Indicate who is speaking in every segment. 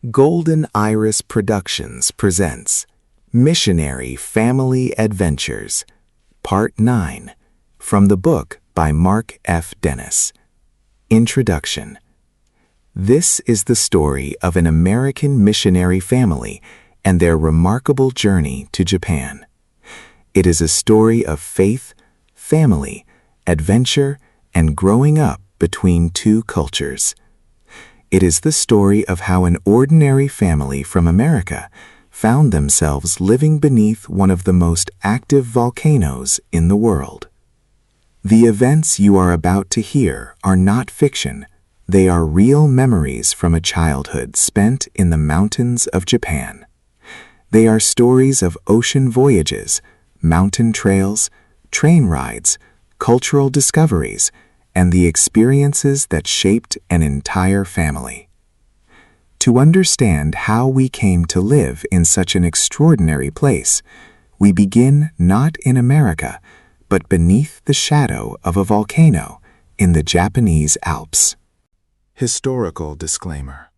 Speaker 1: Golden Iris Productions presents Missionary Family Adventures, Part 9, from the book by Mark F. Dennis. Introduction. This is the story of an American missionary family and their remarkable journey to Japan. It is a story of faith, family, adventure, and growing up between two cultures. It is the story of how an ordinary family from America found themselves living beneath one of the most active volcanoes in the world. The events you are about to hear are not fiction. They are real memories from a childhood spent in the mountains of Japan. They are stories of ocean voyages, mountain trails, train rides, cultural discoveries, and the experiences that shaped an entire family. To understand how we came to live in such an extraordinary place, we begin not in America, but beneath the shadow of a volcano in the Japanese Alps. Historical disclaimer.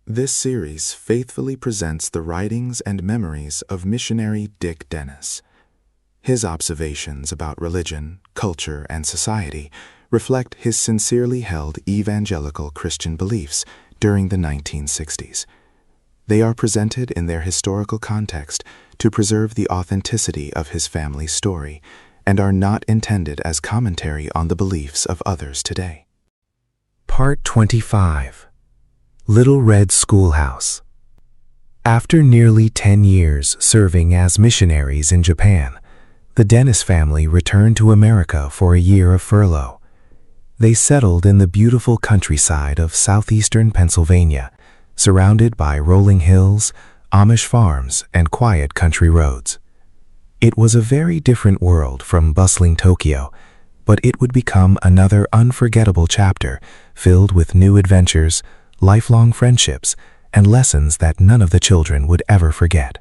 Speaker 1: This series faithfully presents the writings and memories of missionary Dick Dennis. His observations about religion, culture, and society reflect his sincerely held evangelical Christian beliefs during the 1960s. They are presented in their historical context to preserve the authenticity of his family's story and are not intended as commentary on the beliefs of others today. Part 25. Little Red Schoolhouse. After nearly 10 years serving as missionaries in Japan, the Dennis family returned to America for a year of furlough. They settled in the beautiful countryside of southeastern Pennsylvania, surrounded by rolling hills, Amish farms, and quiet country roads. It was a very different world from bustling Tokyo, but it would become another unforgettable chapter filled with new adventures, lifelong friendships, and lessons that none of the children would ever forget.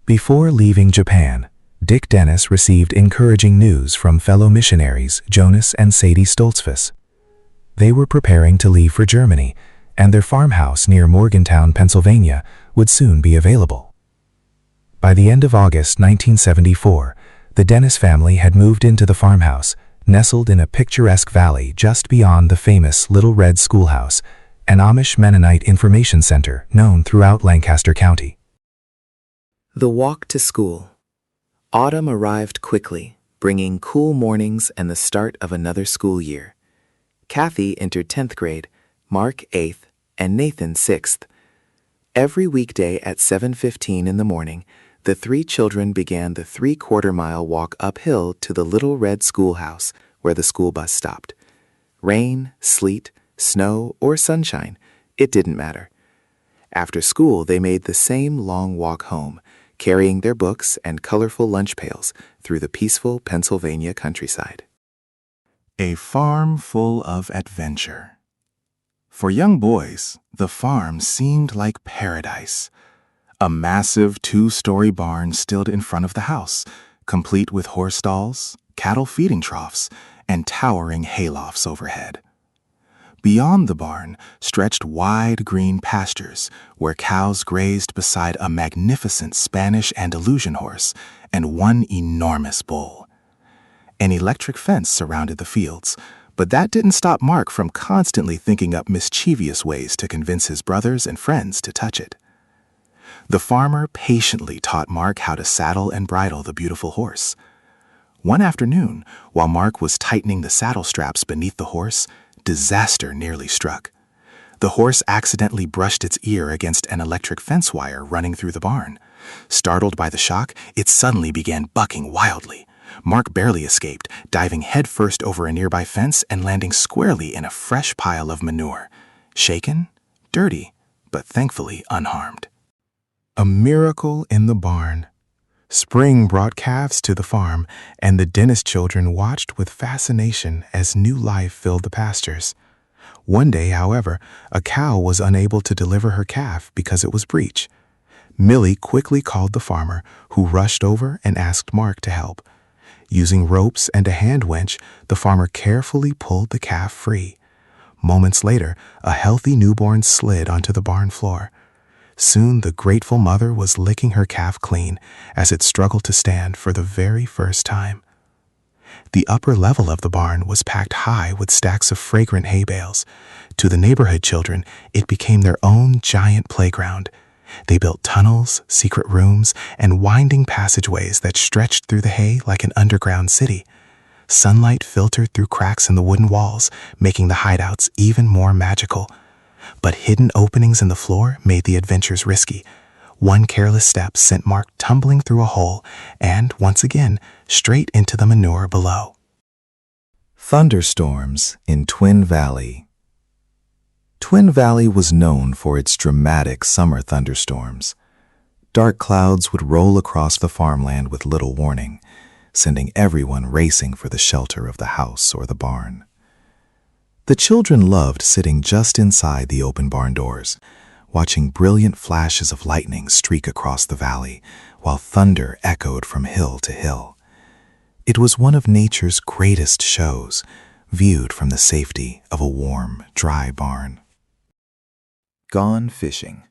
Speaker 1: Before leaving Japan, Dick Dennis received encouraging news from fellow missionaries Jonas and Sadie Stoltzfus. They were preparing to leave for Germany, and their farmhouse near Morgantown, Pennsylvania, would soon be available. By the end of August 1974, the Dennis family had moved into the farmhouse, nestled in a picturesque valley just beyond the famous Little Red Schoolhouse, an Amish Mennonite information center known throughout Lancaster County.
Speaker 2: The walk to school. Autumn arrived quickly, bringing cool mornings and the start of another school year. Kathy entered 10th grade, Mark 8th, and Nathan 6th. Every weekday at 7:15 in the morning, the three children began the 3/4-mile walk uphill to the Little Red Schoolhouse where the school bus stopped. Rain, sleet, snow, or sunshine, it didn't matter. After school, they made the same long walk home, carrying their books and colorful lunch pails through the peaceful Pennsylvania countryside.
Speaker 1: A farm full of adventure. For young boys, the farm seemed like paradise. A massive 2-story barn stood in front of the house, complete with horse stalls, cattle feeding troughs, and towering haylofts overhead. Beyond the barn stretched wide green pastures where cows grazed beside a magnificent Spanish Andalusian horse and one enormous bull. An electric fence surrounded the fields, but that didn't stop Mark from constantly thinking up mischievous ways to convince his brothers and friends to touch it. The farmer patiently taught Mark how to saddle and bridle the beautiful horse. One afternoon, while Mark was tightening the saddle straps beneath the horse, disaster nearly struck. The horse accidentally brushed its ear against an electric fence wire running through the barn. Startled by the shock, it suddenly began bucking wildly. Mark barely escaped, diving headfirst over a nearby fence and landing squarely in a fresh pile of manure. Shaken, dirty, but thankfully unharmed. A miracle in the barn. Spring brought calves to the farm, and the Dennis children watched with fascination as new life filled the pastures. One day, however, a cow was unable to deliver her calf because it was breech. Millie quickly called the farmer, who rushed over and asked Mark to help. Using ropes and a hand winch, the farmer carefully pulled the calf free.
Speaker 3: Moments later, a healthy newborn slid onto the barn floor. Soon the grateful mother was licking her calf clean as it struggled to stand for the very first time. The upper level of the barn was packed high with stacks of fragrant hay bales. To the neighborhood children, it became their own giant playground. They built tunnels, secret rooms, and winding passageways that stretched through the hay like an underground city. Sunlight filtered through cracks in the wooden walls, making the hideouts even more magical. But hidden openings in the floor made the adventures risky. One careless step sent Mark tumbling through a hole and, once again, straight into the manure below.
Speaker 1: Thunderstorms in Twin Valley. Twin Valley was known for its dramatic summer thunderstorms. Dark clouds would roll across the farmland with little warning, sending everyone racing for the shelter of the house or the barn. The children loved sitting just inside the open barn doors, watching brilliant flashes of lightning streak across the valley, while thunder echoed from hill to hill. It was one of nature's greatest shows, viewed from the safety of a warm, dry barn. Gone fishing.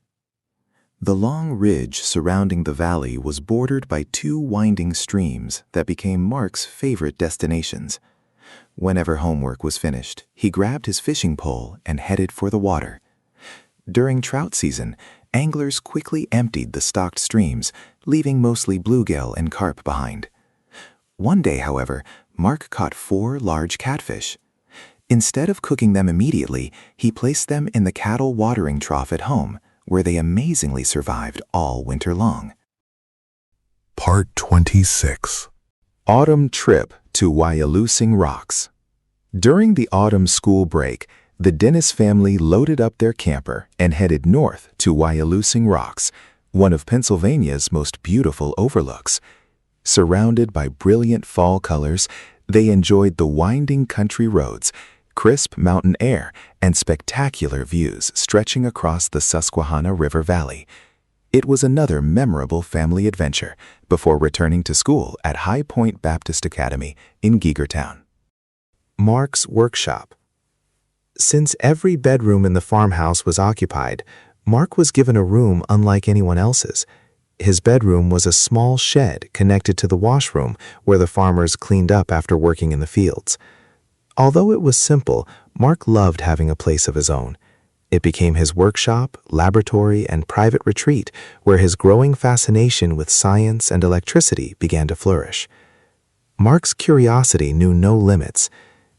Speaker 1: The long ridge surrounding the valley was bordered by two winding streams that became Mark's favorite destinations. Whenever homework was finished, he grabbed his fishing pole and headed for the water. During trout season, anglers quickly emptied the stocked streams, leaving mostly bluegill and carp behind. One day, however, Mark caught 4 large catfish. Instead of cooking them immediately, he placed them in the cattle watering trough at home, where they amazingly survived all winter long.
Speaker 3: Part 26.
Speaker 1: Autumn Trip to Wyalusing Rocks. During the autumn school break, the Dennis family loaded up their camper and headed north to Wyalusing Rocks, one of Pennsylvania's most beautiful overlooks. Surrounded by brilliant fall colors, they enjoyed the winding country roads, crisp mountain air, and spectacular views stretching across the Susquehanna River Valley. It was another memorable family adventure before returning to school at High Point Baptist Academy in Geegertown. Mark's workshop. Since every bedroom in the farmhouse was occupied, Mark was given a room unlike anyone else's. His bedroom was a small shed connected to the washroom where the farmers cleaned up after working in the fields. Although it was simple, Mark loved having a place of his own. It became his workshop, laboratory, and private retreat where his growing fascination with science and electricity began to flourish. Mark's curiosity knew no limits.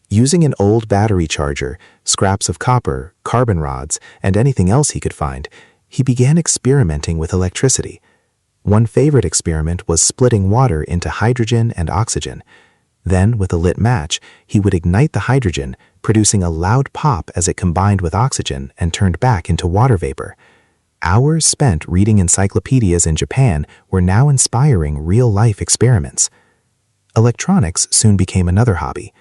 Speaker 1: Using an old battery charger, scraps of copper, carbon rods, and anything else he could find, he began experimenting with electricity. One favorite experiment was splitting water into hydrogen and oxygen. Then, with a lit match, he would ignite the hydrogen, producing a loud pop as it combined with oxygen and turned back into water vapor. Hours spent reading encyclopedias in Japan were now inspiring real-life experiments. Electronics soon became another hobby.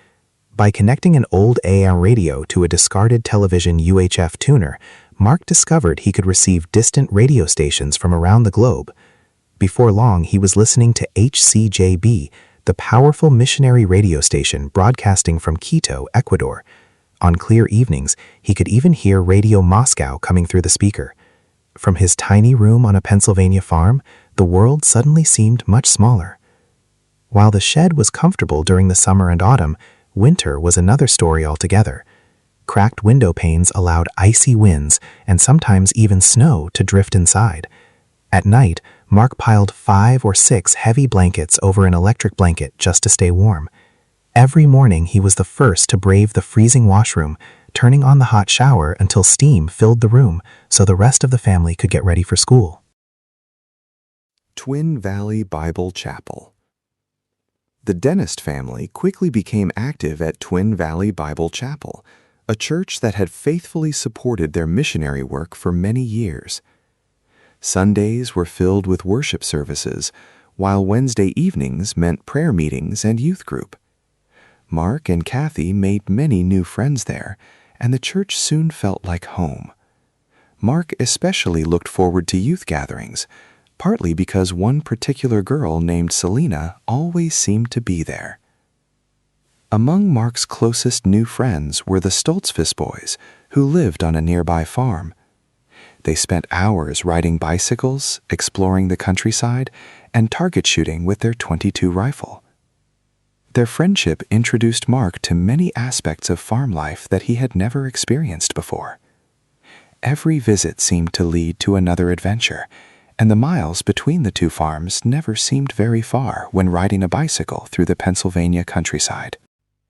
Speaker 1: By connecting an old AM radio to a discarded television UHF tuner, Mark discovered he could receive distant radio stations from around the globe. Before long, he was listening to HCJB, the powerful missionary radio station broadcasting from Quito, Ecuador. On clear evenings, he could even hear Radio Moscow coming through the speaker. From his tiny room on a Pennsylvania farm, the world suddenly seemed much smaller. While the shed was comfortable during the summer and autumn, winter was another story altogether. Cracked window panes allowed icy winds and sometimes even snow to drift inside. At night, Mark piled 5 or 6 heavy blankets over an electric blanket just to stay warm. Every morning he was the first to brave the freezing washroom, turning on the hot shower until steam filled the room so the rest of the family could get ready for school. Twin Valley Bible Chapel. The Dentist family quickly became active at Twin Valley Bible Chapel, a church that had faithfully supported their missionary work for many years. Sundays were filled with worship services, while Wednesday evenings meant prayer meetings and youth group. Mark and Kathy made many new friends there, and the church soon felt like home. Mark especially looked forward to youth gatherings, partly because one particular girl named Selena always seemed to be there. Among Mark's closest new friends were the Stoltzfus boys, who lived on a nearby farm. They spent hours riding bicycles, exploring the countryside, and target shooting with their .22 rifle. Their friendship introduced Mark to many aspects of farm life that he had never experienced before. Every visit seemed to lead to another adventure, and the miles between the two farms never seemed very far when riding a bicycle through the Pennsylvania countryside.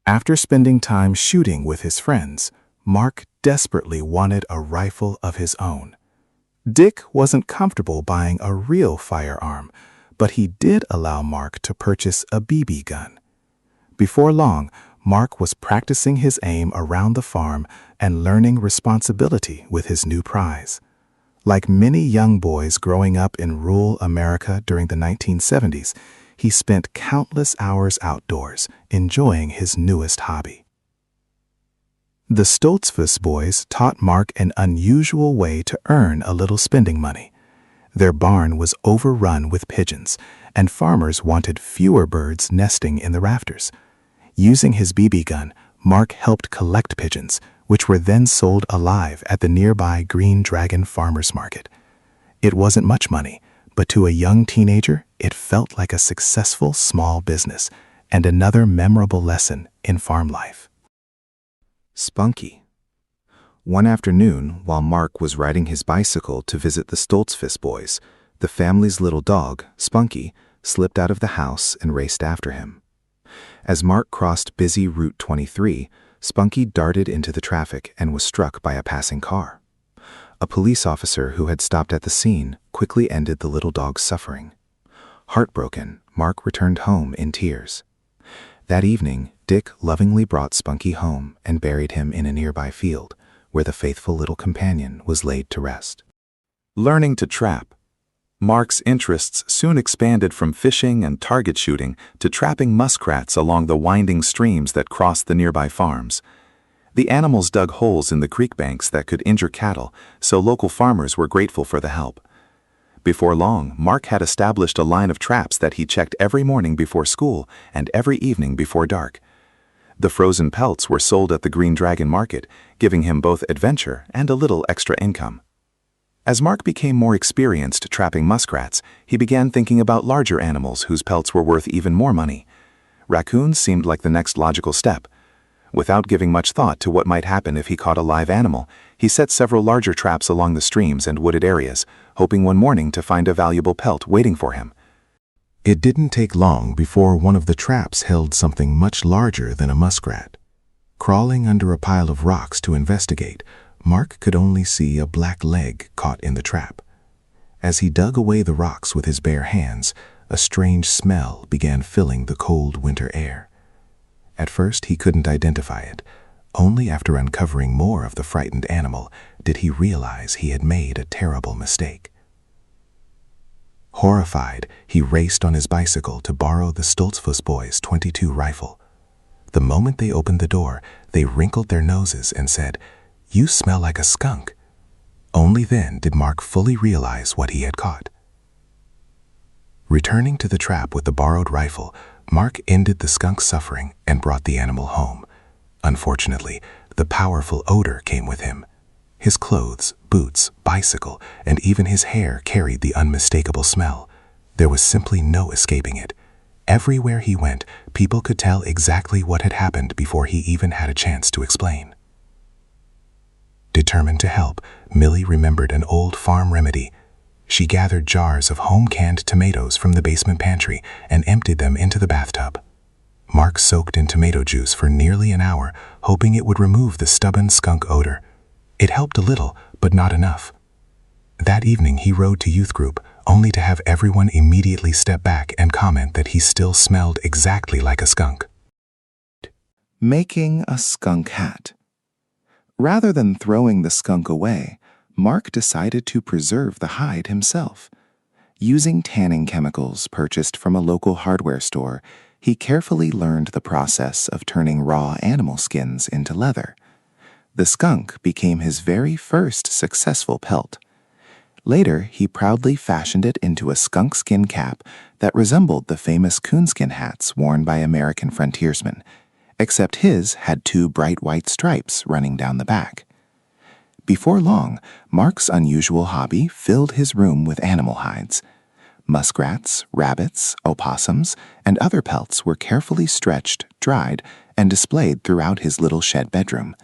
Speaker 3: After spending time shooting with his friends, Mark desperately wanted a rifle of his own. Dick wasn't comfortable buying a real firearm, but he did allow Mark to purchase a BB gun. Before long, Mark was practicing his aim around the farm and learning responsibility with his new prize. Like many young boys growing up in rural America during the 1970s, he spent countless hours outdoors, enjoying his newest hobby. The Stoltzfus boys taught Mark an unusual way to earn a little spending money. Their barn was overrun with pigeons, and farmers wanted fewer birds nesting in the rafters. Using his BB gun, Mark helped collect pigeons, which were then sold alive at the nearby Green Dragon Farmers Market. It wasn't much money, but to a young teenager, it felt like a successful small business and another memorable lesson in farm life.
Speaker 1: Spunky. One afternoon, while Mark was riding his bicycle to visit the Stoltzfus boys, the family's little dog, Spunky, slipped out of the house and raced after him. As Mark crossed busy Route 23, Spunky darted into the traffic and was struck by a passing car. A police officer who had stopped at the scene quickly ended the little dog's suffering. Heartbroken, Mark returned home in tears. That evening, Dick lovingly brought Spunky home and buried him in a nearby field, where the faithful little companion was laid to rest. Learning to trap. Mark's interests soon expanded from fishing and target shooting to trapping muskrats along the winding streams that crossed the nearby farms. The animals dug holes in the creek banks that could injure cattle, so local farmers were grateful for the help. Before long, Mark had established a line of traps that he checked every morning before school and every evening before dark. The frozen pelts were sold at the Green Dragon Market, giving him both adventure and a little extra income. As Mark became more experienced trapping muskrats, he began thinking about larger animals whose pelts were worth even more money. Raccoons seemed like the next logical step. Without giving much thought to what might happen if he caught a live animal, he set several larger traps along the streams and wooded areas, hoping one morning to find a valuable pelt waiting for him.
Speaker 3: It didn't take long before one of the traps held something much larger than a muskrat. Crawling under a pile of rocks to investigate, Mark could only see a black leg caught in the trap. As he dug away the rocks with his bare hands, a strange smell began filling the cold winter air. At first he couldn't identify it. Only after uncovering more of the frightened animal did he realize he had made a terrible mistake. Horrified, he raced on his bicycle to borrow the Stoltzfus boys' .22 rifle. The moment they opened the door, they wrinkled their noses and said, "You smell like a skunk." Only then did Mark fully realize what he had caught. Returning to the trap with the borrowed rifle, Mark ended the skunk's suffering and brought the animal home. Unfortunately, the powerful odor came with him. His clothes, boots, bicycle, and even his hair carried the unmistakable smell. There was simply no escaping it. Everywhere he went, people could tell exactly what had happened before he even had a chance to explain. Determined to help, Millie remembered an old farm remedy. She gathered jars of home-canned tomatoes from the basement pantry and emptied them into the bathtub. Mark soaked in tomato juice for nearly an hour, hoping it would remove the stubborn skunk odor. It helped a little, but not enough. That evening he rode to youth group, only to have everyone immediately step back and comment that he still smelled exactly like a skunk.
Speaker 1: Making a skunk hat. Rather than throwing the skunk away, Mark decided to preserve the hide himself. Using tanning chemicals purchased from a local hardware store, he carefully learned the process of turning raw animal skins into leather. The skunk became his very first successful pelt. Later, he proudly fashioned it into a skunk skin cap that resembled the famous coonskin hats worn by American frontiersmen,
Speaker 2: except his had 2 bright white stripes running down the back. Before long, Mark's unusual hobby filled his room with animal hides. Muskrats, rabbits, opossums, and other pelts were carefully stretched, dried, and displayed throughout his little shed bedroom.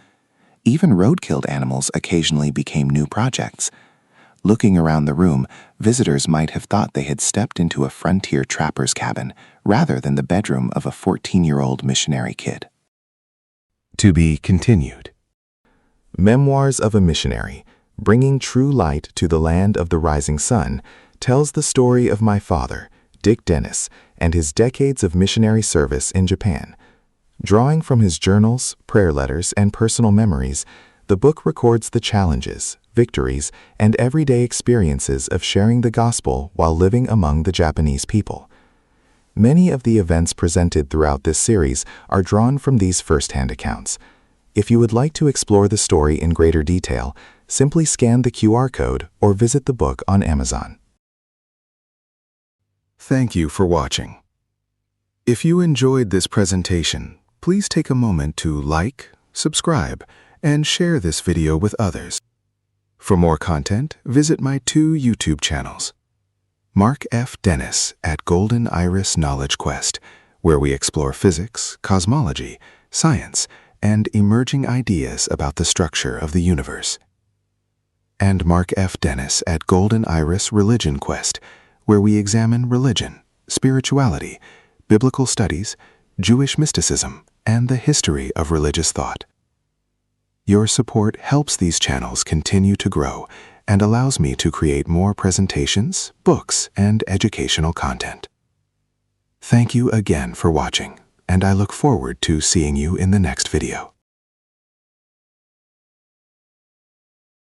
Speaker 2: Even road-killed animals occasionally became new projects. Looking around the room, visitors might have thought they had stepped into a frontier trapper's cabin rather than the bedroom of a 14-year-old missionary kid.
Speaker 1: To be continued. Memoirs of a Missionary, Bringing True Light to the Land of the Rising Sun, tells the story of my father, Dick Dennis, and his decades of missionary service in Japan. Drawing from his journals, prayer letters, and personal memories, the book records the challenges, victories, and everyday experiences of sharing the gospel while living among the Japanese people. Many of the events presented throughout this series are drawn from these first-hand accounts. If you would like to explore the story in greater detail, simply scan the QR code or visit the book on Amazon.
Speaker 3: Thank you for watching. If you enjoyed this presentation, please take a moment to like, subscribe, and share this video with others. For more content, visit my 2 YouTube channels. Mark F. Dennis at Golden Iris Knowledge Quest, where we explore physics, cosmology, science, and emerging ideas about the structure of the universe. And Mark F. Dennis at Golden Iris Religion Quest, where we examine religion, spirituality, biblical studies, Jewish mysticism, and the history of religious thought. Your support helps these channels continue to grow and allows me to create more presentations, books, and educational content. Thank you again for watching, and I look forward to seeing you in the next video.